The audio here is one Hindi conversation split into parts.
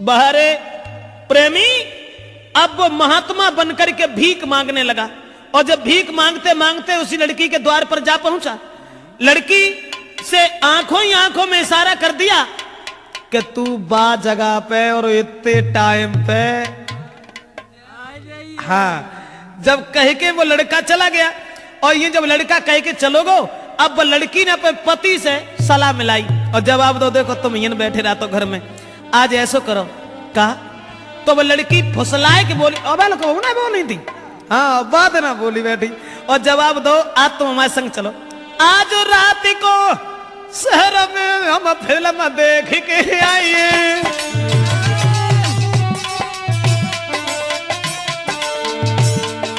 बहरे प्रेमी अब वो महात्मा बनकर के भीख मांगने लगा, और जब भीख मांगते मांगते उसी लड़की के द्वार पर जा पहुंचा, लड़की से आंखों ही आंखों में इशारा कर दिया कि तू बा जगह पे और इतने टाइम पे। हाँ, जब कह के वो लड़का चला गया, और ये जब लड़का कह के चलोगो, अब वो लड़की ने अपने पति से सलाह मिलाई और जवाब दो, देखो तुम यहीं बैठे रहते घर में, आज ऐसो करो। कहा तो वो लड़की फुसलाए के बोली, अबे लोग ना बोली थी, हाँ बात ना बोली बैठी, और जवाब दो, आज तुम हमारे संग चलो। आज रात को शहर में हम फिल्म देख के आइए।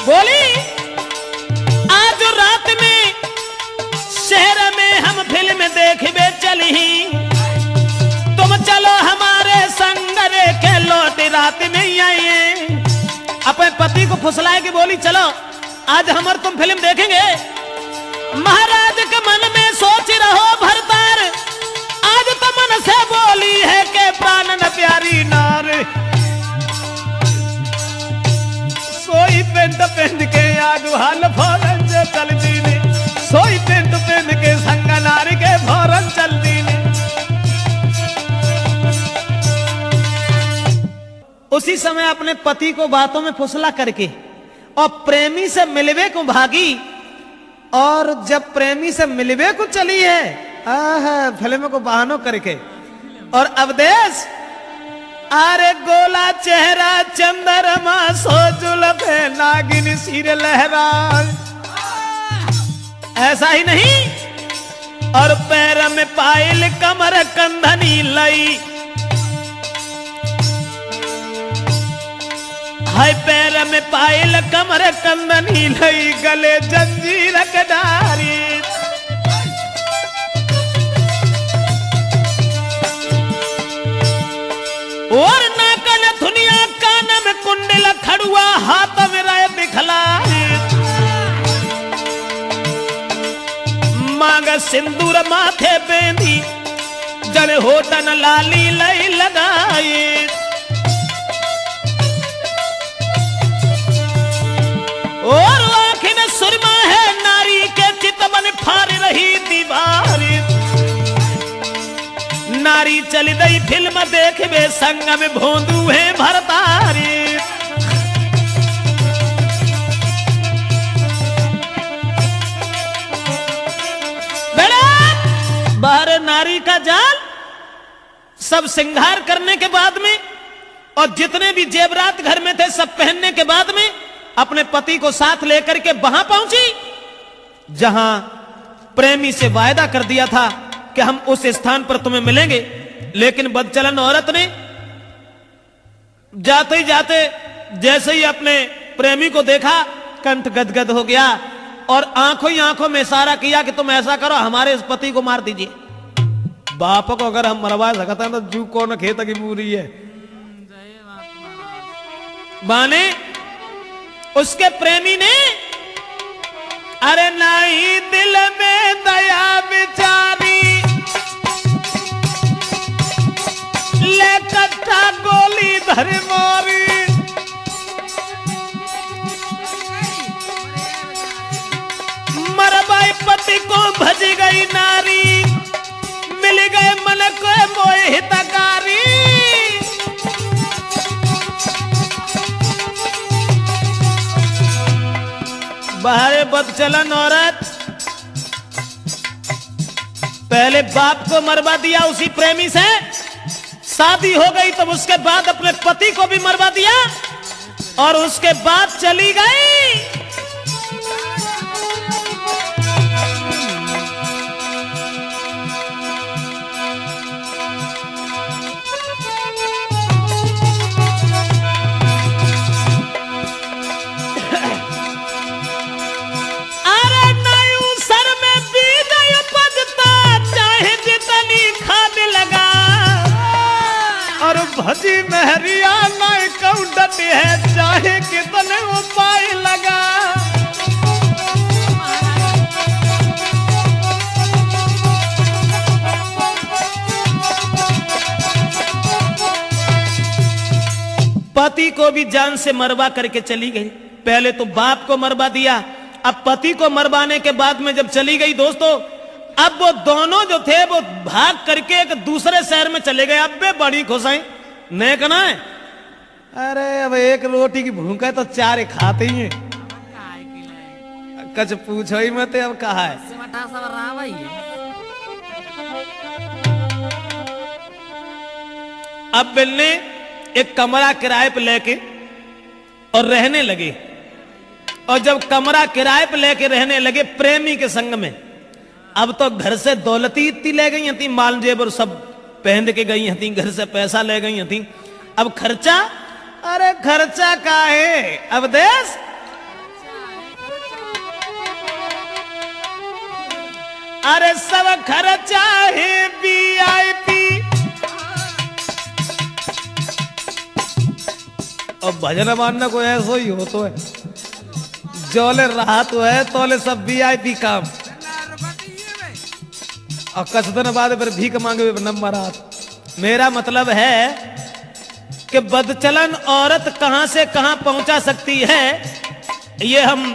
बोली आज रात में शहर में हम फिल्म देखबे चली, तुम चलो हमारे संग रे के लौट रात में ही आइए। अपने पति को फुसलाए के बोली, चलो आज हमारे तुम फिल्म देखेंगे। महाराज के मन में सोच रहो भरतार, आज तो मन से बोली है के प्राण न प्यारी नार। सोई पेंट पेंट के आग हाल फौरन से चल दीने, सोई पेंट पेंट के संग नारी के फौरन चल दीने। उसी समय अपने पति को बातों में फुसला करके और प्रेमी से मिलवे को भागी, और जब प्रेमी से मिलवे को चली है फिल्म को बहानों करके, और अवदेश अरे गोला चेहरा चंद्रमा सो जुल्फे नागिन सिर लहरा। ऐसा ही नहीं, और पैर में पायल कमर कंधनी लई, हाय पैर में पायल कमर कंदनी लई, गले जंजीर के डारी। और नाकन धुनिया कान में कुंडल खड़ुआ, हाथ में राय बिखलाई, मांग सिंदूर माथे बेंदी, जड़ होटन लाली लई लगाई। और आखिर सुरमा है नारी के चितवन फाड़ रही दीवारी, नारी चली गई फिल्म देखबे संग में भोंदू है भरतारी। बाहर नारी का जाल सब श्रृंगार करने के बाद में, और जितने भी जेवरात घर में थे सब पहनने के बाद में अपने पति को साथ लेकर के वहां पहुंची जहां प्रेमी से वायदा कर दिया था कि हम उस स्थान पर तुम्हें मिलेंगे। लेकिन बदचलन औरत ने जाते ही जाते जैसे ही अपने प्रेमी को देखा, कंठ गदगद हो गया और आंखों ही आंखों में इशारा किया कि तुम ऐसा करो, हमारे इस पति को मार दीजिए। बाप को अगर हम मरवा सकते हैं तो जू कौन खेत की पूरी है। बाने उसके प्रेमी ने अरे नहीं दिल में दया बिचारी, ले कट्ठा गोली धर मारी, मरबाई पति को भज गई नारी, मिल गए मन को मोह हितकारी। बाहर बदचलन औरत पहले बाप को मरवा दिया उसी प्रेमी से, शादी हो गई तब उसके बाद अपने पति को भी मरवा दिया और उसके बाद चली गई। भजी महरिया नहीं कौडत है, चाहे कितने उपाय लगा। पति को भी जान से मरवा करके चली गई। पहले तो बाप को मरवा दिया, अब पति को मरवाने के बाद में जब चली गई दोस्तों, अब वो दोनों जो थे वो भाग करके एक दूसरे शहर में चले गए। अब वे बड़ी खुश हैं, नहीं कहना है अरे अब एक रोटी की भूख है तो चार खाते ही हैं, कुछ पूछो ही मत। अब कहा है अब बिल ने एक कमरा किराए पे लेके और रहने लगे। और जब कमरा किराए पे लेके रहने लगे प्रेमी के संग में, अब तो घर से दौलती इतनी ले गई थी, माल जेबर सब पहन के गई थी, घर से पैसा ले गई थी। अब खर्चा, अरे खर्चा का है अब देश, अरे सब खर्चा है VIP। और भजन मानना कोई ऐसा ही हो तो है, जोले रहा तो है तोले सब VIP काम। और कुछ दिन बाद फिर भीख मांगे हुए नंबर हाथ। मेरा मतलब है कि बदचलन औरत कहां से कहां पहुंचा सकती है, ये हम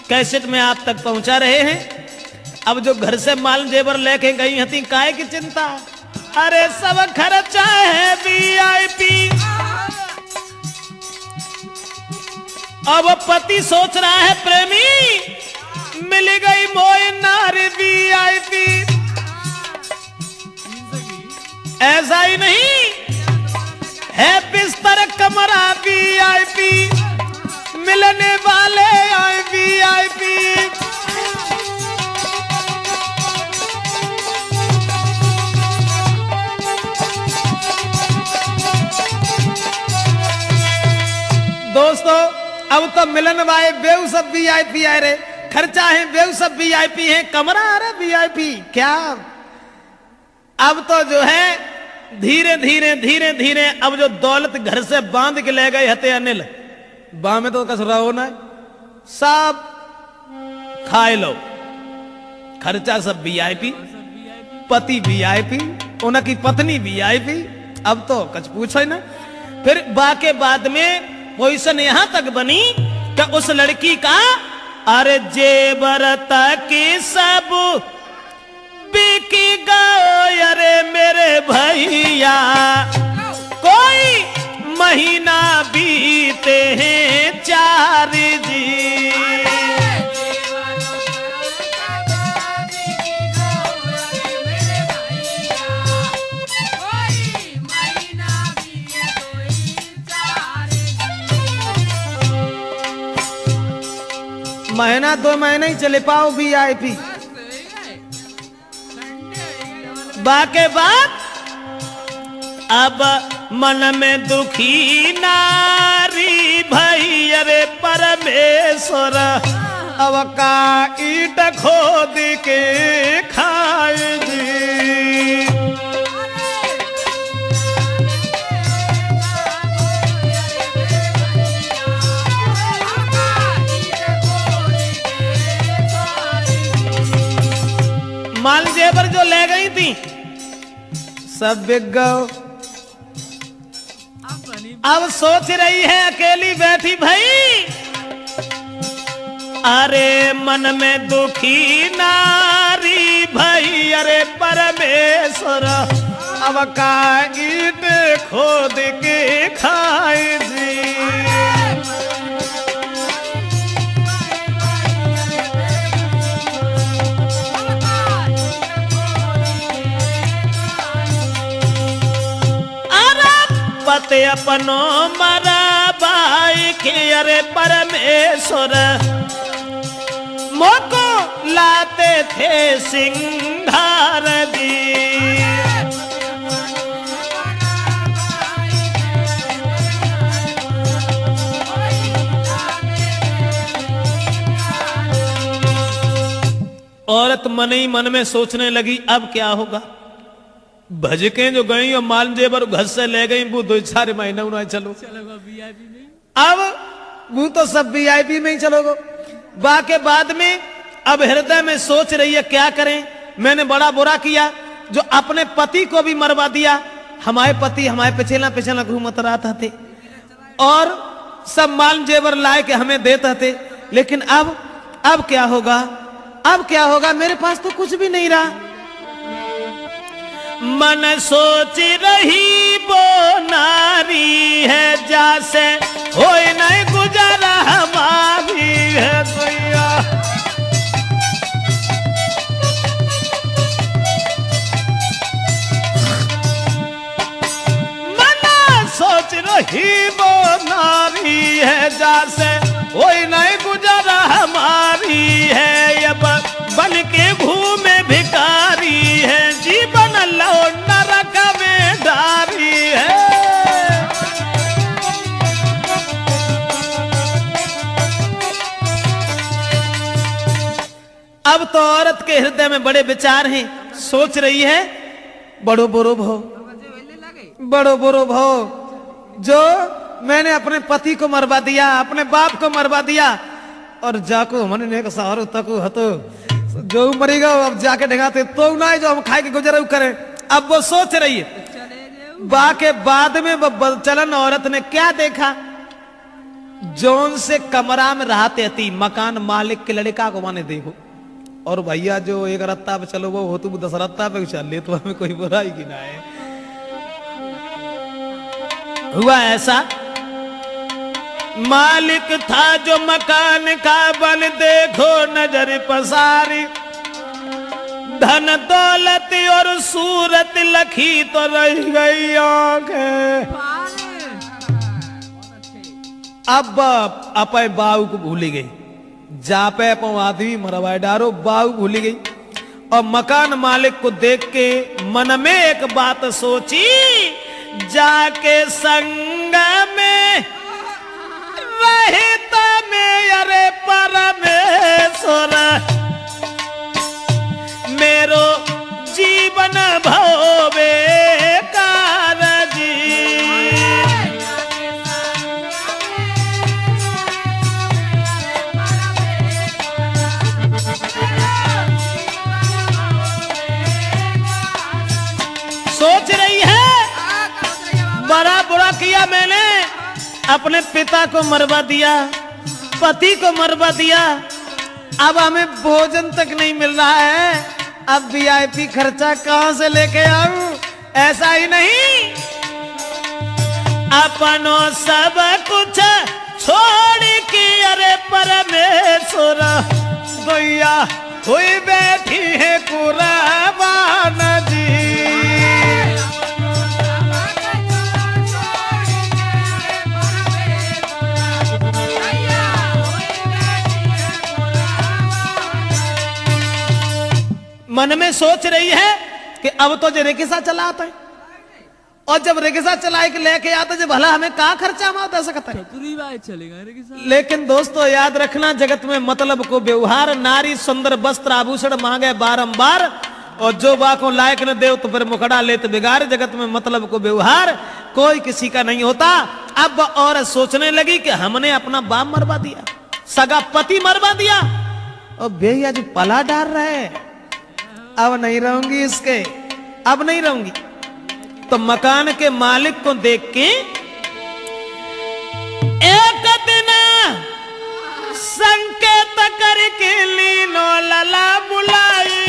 कैसेट में आप तक पहुंचा रहे हैं। अब जो घर से माल जेवर लेके गई थी, काहे की चिंता, अरे सब खर्चा है VIP। अब पति सोच रहा है प्रेमी मिल गई मोई नारी VIP। ऐसा ही नहीं है, बिस्तर कमरा VIP, मिलने वाले आए VIP। दोस्तों अब तो मिलन वाले बेव सब VIP आए रे, खर्चा है बेव सब VIP है, कमरा आ रहा VIP क्या। अब तो जो है धीरे धीरे धीरे धीरे अब जो दौलत घर से बांध के ले गए हते अनिल, बाह में तो कस रहो ना, सब खाए लो, खर्चा सब VIP, पति VIP, उनकी पत्नी VIP। अब तो कुछ पूछो ना। फिर बा के बाद में पोजीशन यहां तक बनी कि उस लड़की का अरे जेवर तक सब बिकी गए, अरे मेरे भैया कोई महीना बीते हैं 4 जी। महीना 2 महीने ही चले पाओ VIP। बाके बाद अब मन में दुखी नारी भई, अरे परमेश्वर अब का ईट खोद के खाए जी। माल जेवर जो ले गई थी सब बिक गए। अब सोच रही है अकेली बैठी भाई, अरे मन में दुखी नारी भाई, अरे परमेश्वर अब का ईट खोद के खाए जी। पते अपनो मरा बाई के, अरे परमेश्वर मोको लाते थे सिंगार दी। औरत मन ही मन में सोचने लगी अब क्या होगा। भजके जो गई और माल जेवर घर से ले गई, वो 2-4 महीने उन्हें चलो VIP में। अब वो तो सब VIP में ही चलोगे। बाके बाद में अब हृदय में सोच रही है क्या करें, मैंने बड़ा बुरा किया जो अपने पति को भी मरवा दिया। हमारे पति हमारे पिछला घूमत रहा थे, और सब माल जेवर लाए के हमें देते थे। लेकिन अब क्या होगा? अब क्या होगा? मेरे पास तो कुछ भी नहीं रहा। मन सोच रही वो नारी है, जैसे हो नहीं गुजारा हमारी है भैया। मन सोच रही वो नारी है, जैसे हो नहीं गुजारा हमारी है। अब बन के घूमे भिखारी है, जीवन लो नरक में डारी है। अब तो औरत के हृदय में बड़े विचार हैं। सोच रही है बड़ो बुरो भो, बड़ो बुरो भो, जो मैंने अपने पति को मरवा दिया, अपने बाप को मरवा दिया, और जाको हमने सहारो तक हतो जो मरेगा अब जाके ढगाते तो ना जो हम खाए के गुजर करें। अब वो सोच रही है। बाके बाद में चलन औरत ने क्या देखा? जोन से कमरा में रहते थी मकान मालिक के लड़का को माने देखो, और भैया जो एक रत्ता पे चलो वो हो, तुम 10 रत्ता पे चल ले, तो हमें कोई बुराई की ना है। हुआ ऐसा, मालिक था जो मकान का, बन देखो नजर पसारी, धन दौलत और सूरत लखी तो रह गई आंखें। अब अपे बाऊ को भूली गई, जापे आदमी मरवाए डारो, बाऊ भूली गई। और मकान मालिक को देख के मन में एक बात सोची, जाके संग में रहता में अरे परमेश्वर, मेरो जीवन भवे कारजी। सोच रही है बड़ा बुरा किया मैंने, अपने पिता को मरवा दिया, पति को मरवा दिया, अब हमें भोजन तक नहीं मिल रहा है, अब वीआईपी खर्चा कहां से लेके आऊं? ऐसा ही नहीं, अपनों सब कुछ छोड़ के अरे परमेश्वर गोया हुई बैठी है कुर्बान जी। मन में सोच रही है कि अब तो जो रिक्शा चलाता है, और जब रिक्शा चला के लेके आता जब भला हमें कहाँ खर्चा मार दे सकता है। चलेगा। लेकिन दोस्तों याद रखना, जगत में मतलब को व्यवहार, नारी सुंदर वस्त्र आभूषण मांगे बारंबार, और जो बाको लायक न दे तो फिर मुखड़ा ले तो बिगाड़। जगत में मतलब को व्यवहार कोई किसी का नहीं होता। अब औरत सोचने लगी कि हमने अपना बाप मरवा दिया, सगा पति मरवा दिया, और भैया जो पला डाल रहे, अब नहीं रहूंगी इसके, अब नहीं रहूंगी। तो मकान के मालिक को देख के एक दिन संकेत करके लीनो लला बुलाई,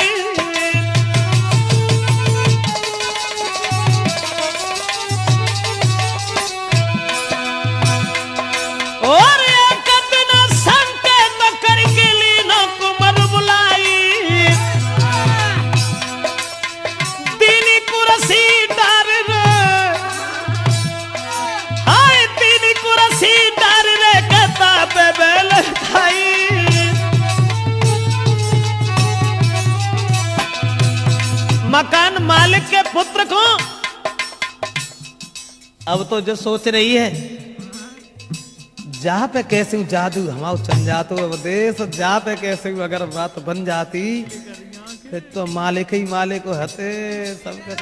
और एक दिन संकेत करके लीनो कुमार बुलाई, तीनी कुर्सी डार रे, हाय तीनी कुर्सी डार रे कहता बेबेल खाई। मकान मालिक के पुत्र को अब तो जो सोच रही है, जहां पे कैसे जादू हमारा चल जातो देश, जहां पे कैसे अगर बात बन जाती फिर तो मालिक ही मालिक को हते सबके।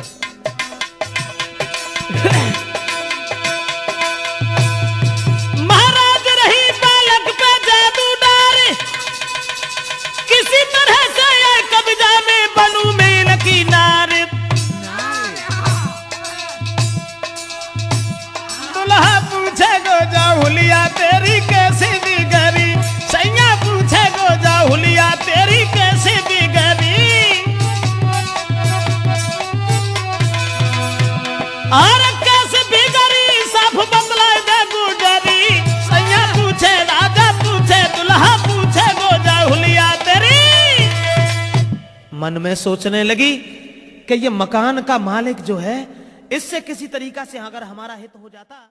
महाराज रही बालक पे जादू डार, किसी तरह से कब्जा में बनू मेल की नार। दुल्हा पूछ पूछे गोजा हुलिया तेरी कैसी बिगड़ी, सैया पूछे गोजा हुलिया तेरी कैसी बिगड़ी। अरे कैसी बिगड़ी सब बतलाए दे गुजरी, सैया पूछे राजा पूछे दुल्हा पूछे गोजा हुलिया तेरी। मन में सोचने लगी कि ये मकान का मालिक जो है इससे किसी तरीका से अगर हमारा हित हो जाता।